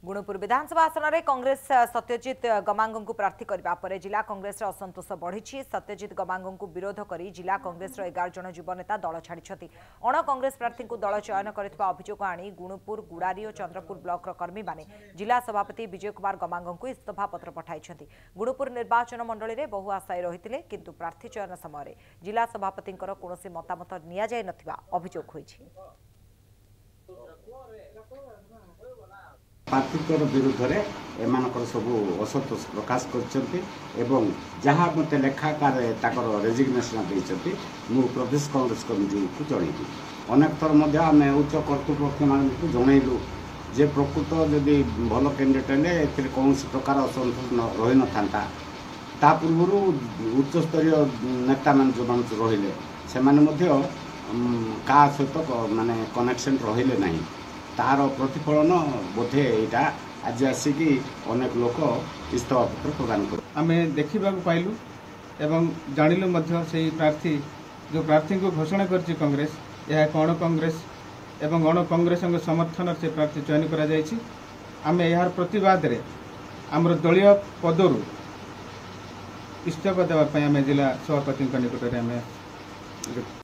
गुणुपुर विधानसभा आसन में कांग्रेस सत्यजित गमांग को प्रार्थी करने पर जिला कांग्रेस असंतोष बढ़ी। सत्यजित गमांग को विरोध कर जिला कांग्रेस 11 जन युव नेता दल छाड़ी अण कांग्रेस प्रार्थी को दल चयन करथिबा अभियोग आनी गुणुपुर गुड़ारी और चंद्रपुर ब्लॉक कर्मी माने जिला सभापति विजय कुमार गमांग को इस्तीफा पत्र पठाई। गुणुपुर निर्वाचन मंडली में बहु आशायी रही किंतु प्रार्थी चयन समय जिला सभापति कौनसी मतामत नि अभियोग होइछि। प्रार्थीत्वर विरुद्ध में एम सब असंतोष प्रकाश कर जहाँ मत लेखाकार रेजिग्नेशन देती मु प्रदेश कांग्रेस कमिटी को जनइली। अनेक थर आम उच्च कर्तृपक्ष मानक जनइलु जे प्रकृत जदि भल कैंडिडेट हेल्ले कौन प्रकार असंतोष रही न था पूर्व उच्च स्तरीय नेता मान जो रहिले से क्या सहित माने कनेक्शन रहिले नहीं तार प्रतिफलन बोधे यहाँ आज आसिक अनेक लोक इस्तीफा पत्र प्रदान कर आम देखा पाइलु एवं जानिलु से प्रार्थी जो प्रार्थी को घोषणा कर कांग्रेस यह एक अण कांग्रेस एवं अण कांग्रेस समर्थन से प्रार्थी चयन कर आम यार प्रतिवाद रे आमर दलीय पदरु इस्तीफा देवाई आम जिला सभापति निकट में